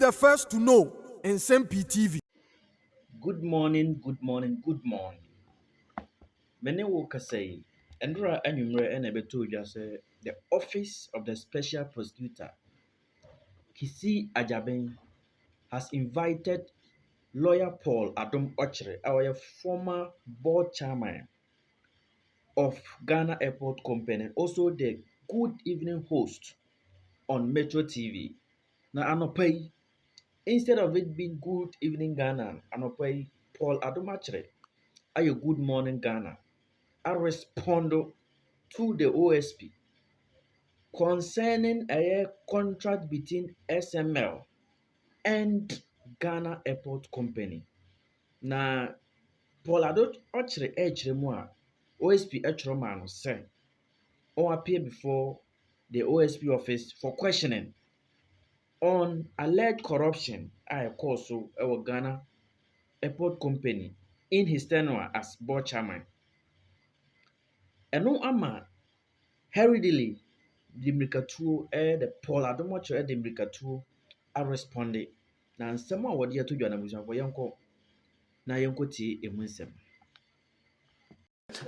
the first to know. Nsem-Pii TV. Good morning, good morning, good morning. Mene wo kasai. Endra anwumre ena beto dwa sɛ the office of the special prosecutor Kisi Ajaben has invited lawyer Paul Adom Ochere, our former board chairman of Ghana Airport Company, and also the Good Evening host on Metro TV. Now anopai, instead of it being Good Evening Ghana, anopai Paul Adom Ochere, ayo Good Morning Ghana. I respond to the OSP concerning a contract between SML and Ghana Airport Company. Na Paul Ochere ɛkyerɛ mu a OSP ɛtwerɛ maa no sɛ appear before the OSP office for questioning on alleged corruption a ɛkɔɔ so ɛwɔ Ghana Airport Company in his tenure as board chairman. Ɛno ama hurriedly de mmirikatuo de Paul Adom Ochere de mmirikatuo aresponde. Na nsɛm a wɔde ato dwa no abusuafoɔ yɛnkɔ tie emu nsɛm.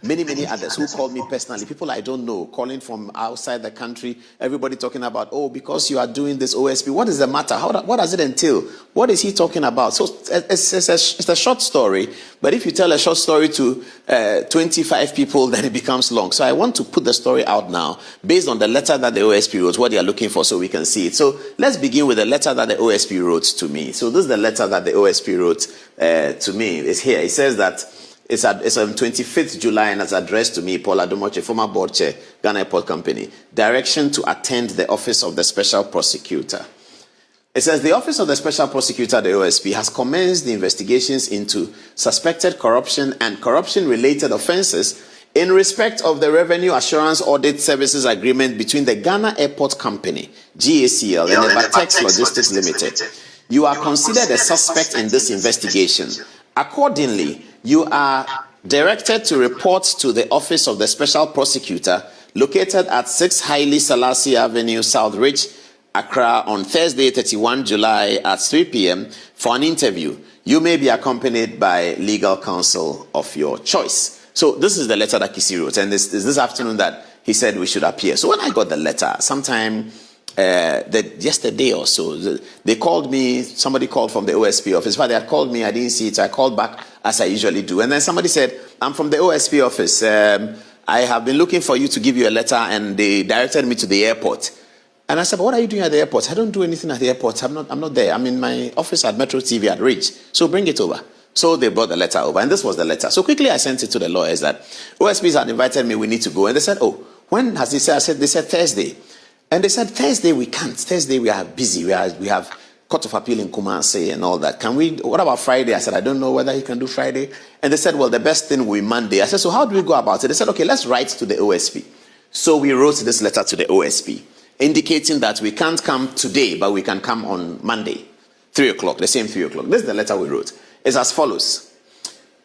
Many others who call me personally, people I don't know, calling from outside the country, everybody talking about, oh, because you are doing this OSP, what is the matter? What does it entail? What is he talking about? So it's a short story, but if you tell a short story to 25 people, then it becomes long. So I want to put the story out now based on the letter that the OSP wrote, what they are looking for, so we can see it. So let's begin with the letter that the OSP wrote to me. So this is the letter that the OSP wrote to me. It's here. It says that it's on 25th July and it's addressed to me, Paul Adom Ochere, former board chair, Ghana Airport Company. Direction to attend the office of the special prosecutor. It says the office of the special prosecutor, the OSP, has commenced the investigations into suspected corruption and corruption-related offences in respect of the Revenue Assurance Audit Services Agreement between the Ghana Airport Company, GACL, and Evertex Logistics Limited. You are considered a suspect in this investigation. Accordingly, you are directed to report to the office of the special prosecutor located at 6 Haile Selassie Avenue, South Ridge, Accra on Thursday, 31 July at 3 p.m. for an interview. You may be accompanied by legal counsel of your choice. So this is the letter that Kisi wrote, and this afternoon that he said we should appear. So when I got the letter, sometime yesterday or so, they called me. Somebody called from the OSP office. They had called me. I didn't see it. So I called back as I usually do. And then somebody said, I'm from the OSP office. I have been looking for you to give you a letter, and they directed me to the airport. And I said, but what are you doing at the airport? I don't do anything at the airport. I'm not there. I'm in my office at Metro TV at Ridge. So bring it over. So they brought the letter over, and this was the letter. So quickly I sent it to the lawyers that OSPs had invited me. We need to go. And they said, oh, when has he said? I said, they said Thursday. And they said, Thursday we can't. Thursday we are busy. We have Court of Appeal in Kumasi and all that. What about Friday? I said, I don't know whether he can do Friday. And they said, well, the best thing will be Monday. I said, so how do we go about it? They said, okay, let's write to the OSP. So we wrote this letter to the OSP, indicating that we can't come today, but we can come on Monday, 3 o'clock, the same 3 o'clock. This is the letter we wrote. It's as follows.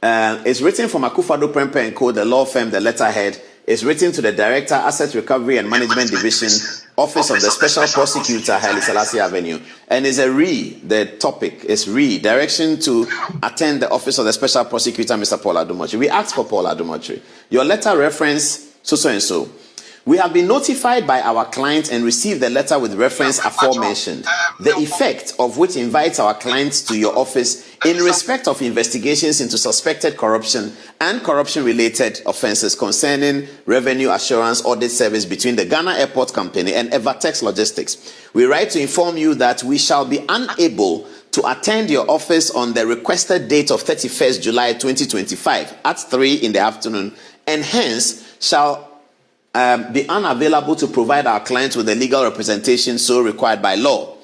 It's written from Akufo-Addo Prempeh & Co., the law firm, the letterhead. It's written to the Director, Asset Recovery and Management Division, Office of the Special Prosecutor, Haile Selassie Avenue. And it's the topic is direction to attend the Office of the Special Prosecutor, Mr. Paul Adom Ochere. We asked for Paul Adom Ochere. Your letter reference so and so. We have been notified by our client and received the letter with reference aforementioned, the effect of which invites our clients to your office in respect of investigations into suspected corruption and corruption-related offences concerning Revenue Assurance Audit Service between the Ghana Airport Company and Evertex Logistics. We write to inform you that we shall be unable to attend your office on the requested date of 31st July 2025 at 3 in the afternoon, and hence shall be unavailable to provide our clients with the legal representation so required by law.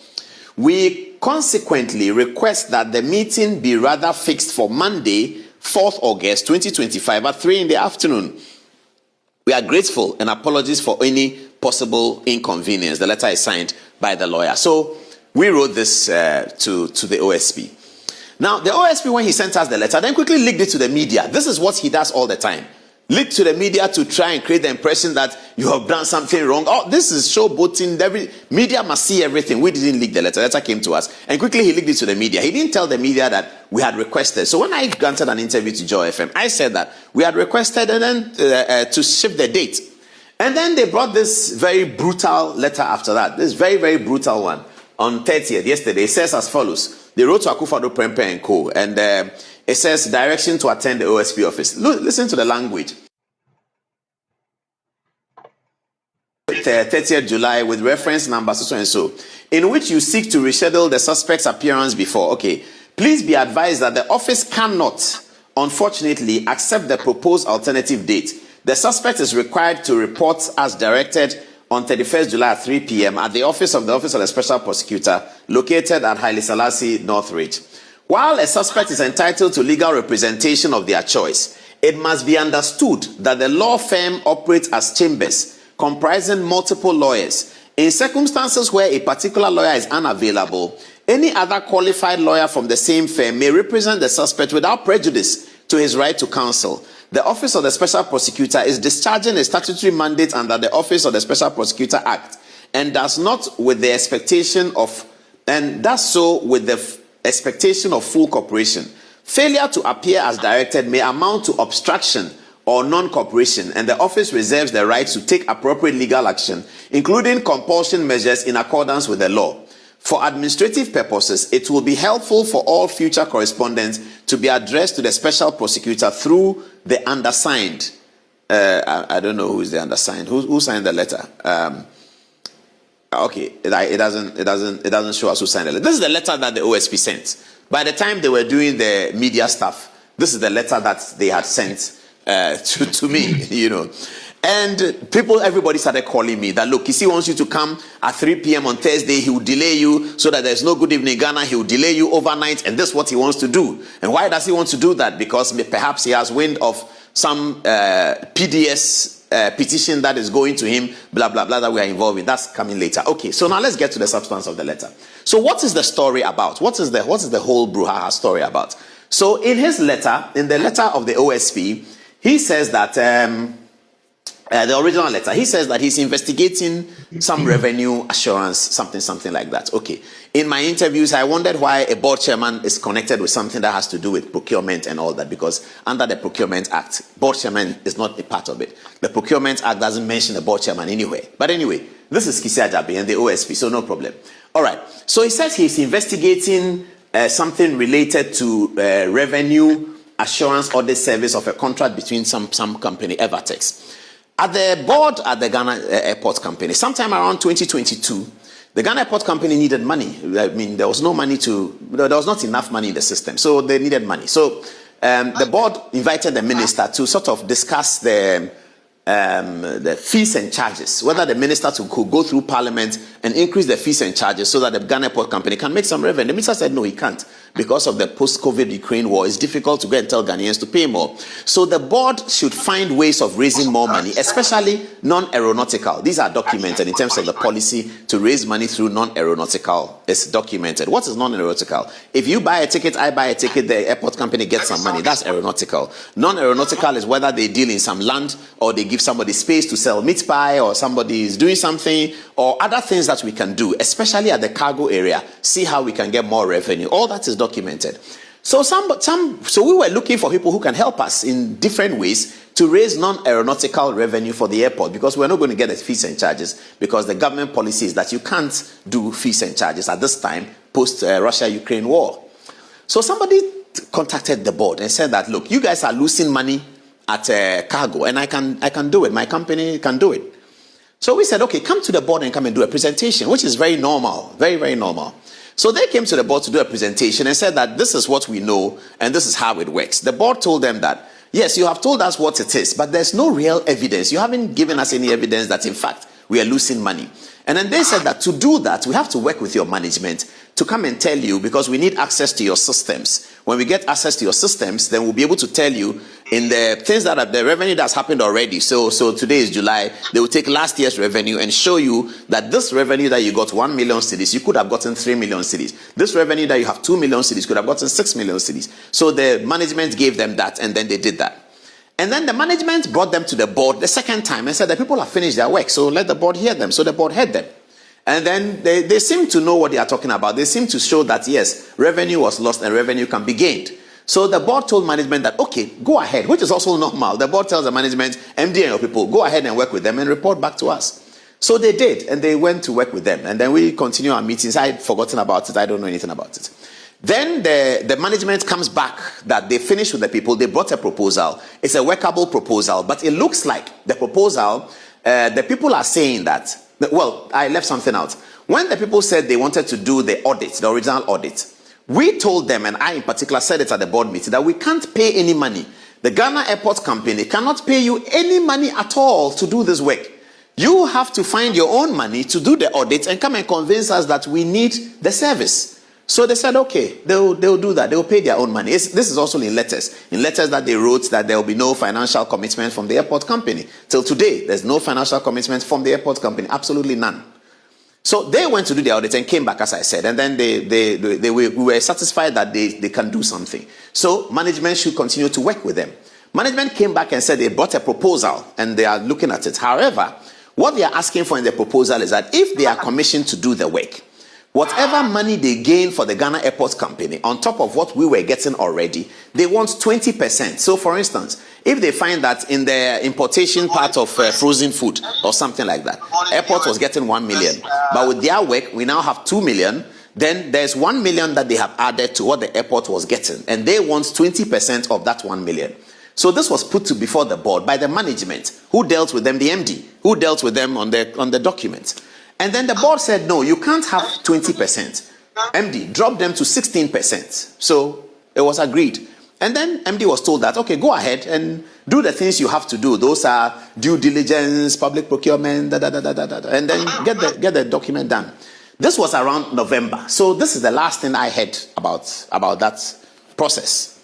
We consequently request that the meeting be rather fixed for Monday, 4th August 2025 at 3 in the afternoon. We are grateful and apologies for any possible inconvenience. The letter is signed by the lawyer. So we wrote this to the OSP. Now, the OSP, when he sent us the letter, then quickly leaked it to the media. This is what he does all the time. leak to the media to try and create the impression that you have done something wrong. Oh, this is showboating. Every media must see everything. We didn't leak the letter. The letter came to us, and quickly he leaked it to the media. He didn't tell the media that we had requested. So when I granted an interview to Joy FM, I said that we had requested and then to shift the date. And then they brought this very brutal letter after that. This very, very brutal one on 30th, yesterday. It says as follows. They wrote to Akufo-Addo Prempeh and Co. And it says direction to attend the OSP office. Listen to the language. 30th July with reference number so and so, in which you seek to reschedule the suspect's appearance before. Okay. Please be advised that the office cannot, unfortunately, accept the proposed alternative date. The suspect is required to report as directed on 31st July at 3 p.m. at the office of the Special Prosecutor located at Haile Selassie, Northridge. While a suspect is entitled to legal representation of their choice, it must be understood that the law firm operates as chambers comprising multiple lawyers. In circumstances where a particular lawyer is unavailable, any other qualified lawyer from the same firm may represent the suspect without prejudice to his right to counsel. The Office of the Special Prosecutor is discharging a statutory mandate under the Office of the Special Prosecutor Act and does so with the expectation of full cooperation. Failure to appear as directed may amount to obstruction or non-cooperation, and the office reserves the right to take appropriate legal action, including compulsion measures in accordance with the law. For administrative purposes, it will be helpful for all future correspondence to be addressed to the special prosecutor through the undersigned. I don't know who is the undersigned. Who signed the letter? Okay, it doesn't show us who signed the letter. This is the letter that the OSP sent. By the time they were doing the media stuff, this is the letter that they had sent to me, you know. And everybody started calling me that, look, Kisi wants you to come at 3 p.m. on Thursday. He will delay you so that there's no Good Evening Ghana. He will delay you overnight. And this is what he wants to do. And why does he want to do that? Because perhaps he has wind of some PDS petition that is going to him, blah, blah, blah, that we are involved in. That's coming later. Okay, so now let's get to the substance of the letter. So what is the story about? What is the whole brouhaha story about? So in his letter, in the letter of the OSP, he says that... the original letter, he says that he's investigating some revenue assurance, something like that. Okay. In my interviews, I wondered why a board chairman is connected with something that has to do with procurement and all that, because under the Procurement Act, board chairman is not a part of it. The Procurement Act doesn't mention a board chairman anywhere. But anyway, this is Kisi Ajabi and the OSP, so no problem. All right. So he says he's investigating something related to revenue assurance audit service of a contract between some company, Evertex. At the board at the Ghana Airport Company, sometime around 2022, the Ghana Airport Company needed money. I mean, there was not enough money in the system, so they needed money. So the board invited the minister to sort of discuss the fees and charges, whether the minister could go through parliament and increase the fees and charges so that the Ghana Airport Company can make some revenue. The minister said no, he can't. Because of the post-COVID Ukraine war, it's difficult to go and tell Ghanaians to pay more. So the board should find ways of raising more money, especially non-aeronautical. These are documented in terms of the policy to raise money through non-aeronautical. It's documented. What is non-aeronautical? If you buy a ticket, I buy a ticket, the airport company gets some money. That's aeronautical. Non-aeronautical is whether they deal in some land or they give somebody space to sell meat pie, or somebody is doing something, or other things that we can do, especially at the cargo area. See how we can get more revenue. All that is documented. So we were looking for people who can help us in different ways to raise non-aeronautical revenue for the airport, because we're not going to get the fees and charges, because the government policy is that you can't do fees and charges at this time post Russia-Ukraine war. So somebody contacted the board and said that, look, you guys are losing money at cargo, and I can do it. My company can do it. So we said, okay, come to the board and come and do a presentation, which is very normal, very, very normal. So they came to the board to do a presentation and said that this is what we know and this is how it works. The board told them that, yes, you have told us what it is, but there's no real evidence. You haven't given us any evidence that, in fact, we are losing money. And then they said that to do that, we have to work with your management to come and tell you, because we need access to your systems. When we get access to your systems, then we'll be able to tell you in the things that are the revenue that's happened already. So today is July. They will take last year's revenue and show you that this revenue that you got 1 million cedis, you could have gotten 3 million cedis. This revenue that you have 2 million cedis could have gotten 6 million cedis. So the management gave them that, and then they did that. And then the management brought them to the board the second time and said, the people have finished their work, so let the board hear them. So the board heard them. And then they seem to know what they are talking about. They seem to show that, yes, revenue was lost and revenue can be gained. So the board told management that, okay, go ahead, which is also normal. The board tells the management, MD and your people, go ahead and work with them and report back to us. So they did, and they went to work with them. And then we continue our meetings. I had forgotten about it. I don't know anything about it. Then the management comes back that they finished with the people. They brought a proposal. It's a workable proposal, but it looks like the proposal, the people are saying that, well, I left something out. When the people said they wanted to do the audit, the original audit, we told them, and I in particular said it at the board meeting, that we can't pay any money. The Ghana Airport Company cannot pay you any money at all to do this work. You have to find your own money to do the audit and come and convince us that we need the service. So they said, okay, they'll do that. They'll pay their own money. This is also in letters. In letters that they wrote that there will be no financial commitment from the airport company. Till today, there's no financial commitment from the airport company. Absolutely none. So they went to do the audit and came back, as I said, and then we were satisfied that they can do something. So management should continue to work with them. Management came back and said they brought a proposal and they are looking at it. However, what they are asking for in the proposal is that if they are commissioned to do the work, whatever money they gain for the Ghana Airport Company, on top of what we were getting already, they want 20%. So for instance, if they find that in the importation part of frozen food or something like that, airport was getting 1 million, but with their work, we now have 2 million, then there's 1 million that they have added to what the airport was getting, and they want 20% of that 1 million. So this was put to before the board by the management, who dealt with them, the MD, who dealt with them on the documents. And then the board said, no, you can't have 20%. MD dropped them to 16%. So it was agreed. And then MD was told that, okay, go ahead and do the things you have to do. Those are due diligence, public procurement, and then get the document done. This was around November. So this is the last thing I heard about that process.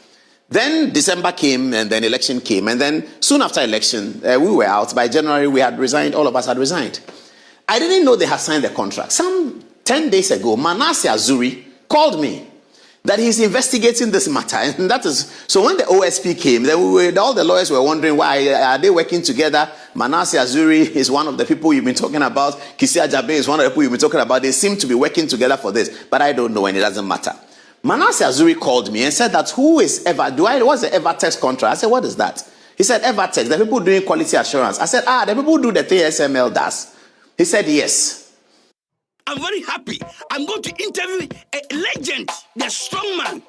Then December came and then election came. And then soon after election, we were out. By January, we had resigned. All of us had resigned. I didn't know they had signed the contract. Some 10 days ago, Manasseh Azuri called me that he's investigating this matter. And that is, so when the OSP came, all the lawyers were wondering, why are they working together? Manasseh Azuri is one of the people you've been talking about. Kisia Jabe is one of the people you've been talking about. They seem to be working together for this, but I don't know, and it doesn't matter. Manasseh Azuri called me and said that what's the Evertex contract? I said, what is that? He said, Evertex, the people doing quality assurance. I said, the people who do the thing SML does. He said, yes. I'm very happy. I'm going to interview a legend, the strong man.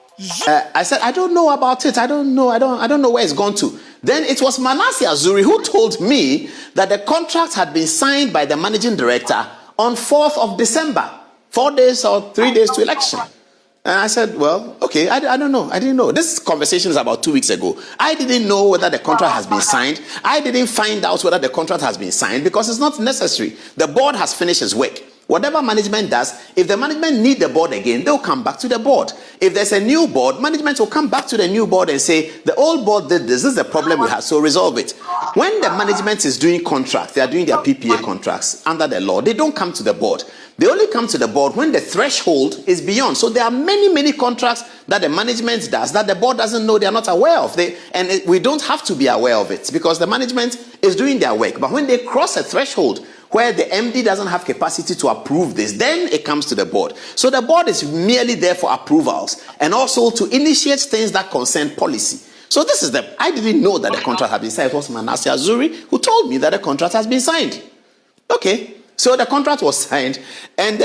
I said, I don't know about it. I don't know where it's gone to. Then it was Manasseh Azuri who told me that the contract had been signed by the managing director on 4th of December, 4 days or 3 days to election. And I said, well, okay, I don't know. I didn't know. This conversation is about 2 weeks ago. I didn't know whether the contract has been signed. I didn't find out whether the contract has been signed because it's not necessary. The board has finished its work. Whatever management does, if the management need the board again, they'll come back to the board. If there's a new board, management will come back to the new board and say, the old board did this. This is the problem we have, so resolve it. When the management is doing contracts, they are doing their PPA contracts under the law, they don't come to the board. They only come to the board when the threshold is beyond. So there are many, many contracts that the management does that the board doesn't know, they are not aware of. We don't have to be aware of it because the management is doing their work. But when they cross a threshold where the MD doesn't have capacity to approve this, then it comes to the board. So the board is merely there for approvals and also to initiate things that concern policy. So this is I didn't know that the contract had been signed. It was Manasseh Azuri who told me that the contract has been signed. Okay. So the contract was signed, and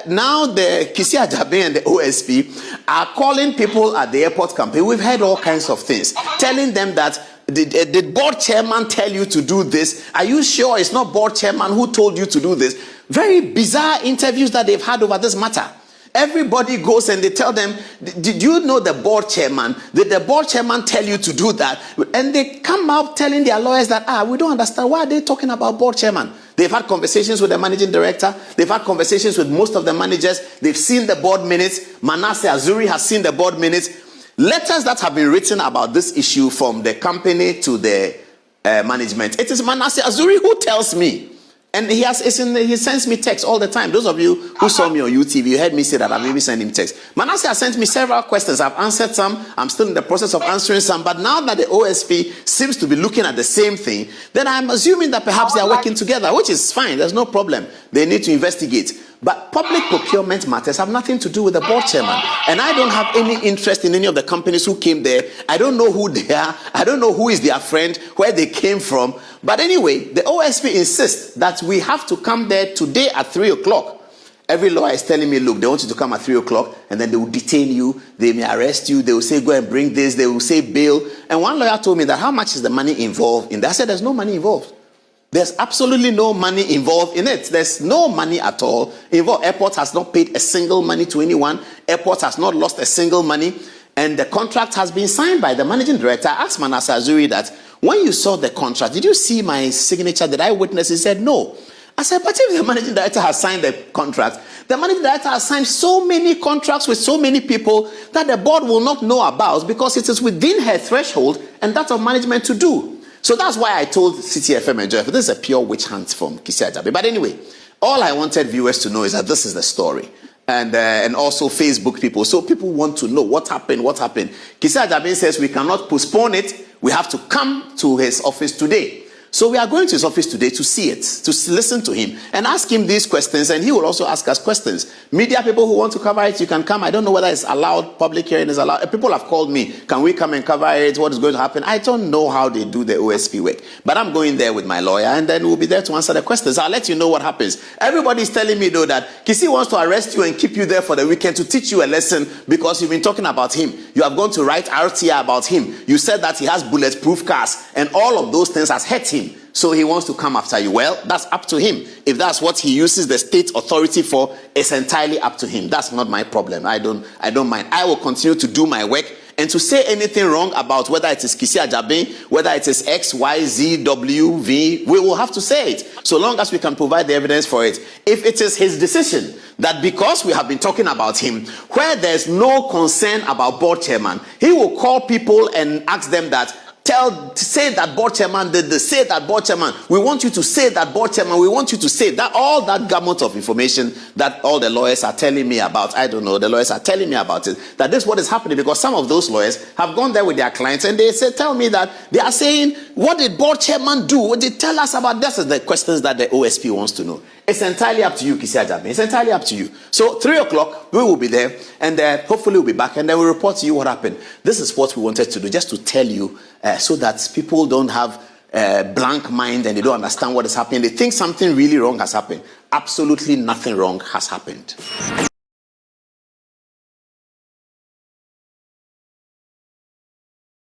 now the Kisia Jabe and the OSP are calling people at the airport company. We've heard all kinds of things, telling them that, did board chairman tell you to do this? Are you sure it's not board chairman who told you to do this? Very bizarre interviews that they've had over this matter. Everybody goes and they tell them, did you know the board chairman? Did the board chairman tell you to do that? And they come out telling their lawyers that, we don't understand. Why are they talking about board chairman? They've had conversations with the managing director. They've had conversations with most of the managers. They've seen the board minutes. Manasseh Azuri has seen the board minutes. Letters that have been written about this issue from the company to the management. It is Manasseh Azuri who tells me And he sends me texts all the time. Those of you who saw me on YouTube, you heard me say that I maybe send him texts. Manasseh has sent me several questions. I've answered some. I'm still in the process of answering some. But now that the OSP seems to be looking at the same thing, then I'm assuming that perhaps they are working together, which is fine. There's no problem. They need to investigate. But public procurement matters have nothing to do with the board chairman. And I don't have any interest in any of the companies who came there. I don't know who they are. I don't know who is their friend, where they came from. But anyway, the OSP insists that we have to come there today at 3 o'clock. Every lawyer is telling me, look, they want you to come at 3 o'clock, and then they will detain you. They may arrest you. They will say, go and bring this. They will say bail. And one lawyer told me that how much is the money involved in that? I said, there's no money involved. There's absolutely no money involved in it. There's no money at all involved. Airport has not paid a single money to anyone. Airport has not lost a single money. And the contract has been signed by the managing director. I asked Manasseh Azuri that when you saw the contract, did you see my signature? Did I witness? He said, no. I said, but if the managing director has signed the contract, the managing director has signed so many contracts with so many people that the board will not know about because it is within her threshold and that of management to do. So that's why I told City FM and Joy, this is a pure witch hunt from Kisi Ajabe. But anyway, all I wanted viewers to know is that this is the story. And also Facebook people. So people want to know what happened. Kisi Ajabe says we cannot postpone it. We have to come to his office today. So we are going to his office today to see it, to listen to him and ask him these questions, and he will also ask us questions. Media people who want to cover it, you can come. I don't know whether it's allowed, public hearing is allowed. People have called me, can we come and cover it? What is going to happen? I don't know how they do the OSP work, but I'm going there with my lawyer, and then we'll be there to answer the questions. I'll let you know what happens. Everybody's telling me, though, that Kisi wants to arrest you and keep you there for the weekend to teach you a lesson because you've been talking about him. You have gone to write RTI about him. You said that he has bulletproof cars, and all of those things has hurt him. So he wants to come after you. Well, that's up to him. If that's what he uses the state authority for, it's entirely up to him. That's not my problem. I don't mind. I will continue to do my work. And to say anything wrong about whether it is Kisi Ajabe, whether it is X, Y, Z, W, V, we will have to say it. So long as we can provide the evidence for it. If it is his decision that because we have been talking about him, where there's no concern about board chairman, he will call people and ask them that, say that board chairman did this, say that board chairman, we want you to say that board chairman, we want you to say that, all that gamut of information that all the lawyers are telling me about, I don't know, the lawyers are telling me about it, that this is what is happening because some of those lawyers have gone there with their clients and they say, tell me that they are saying, what did board chairman do? What did they tell us about this? Is the questions that the OSP wants to know. It's entirely up to you, Kisi Ajabe. It's entirely up to you. So 3 o'clock, we will be there and hopefully we'll be back and then we'll report to you what happened. This is what we wanted to do, just to tell you so that people don't have a blank mind and they don't understand what is happening. They think something really wrong has happened. Absolutely nothing wrong has happened.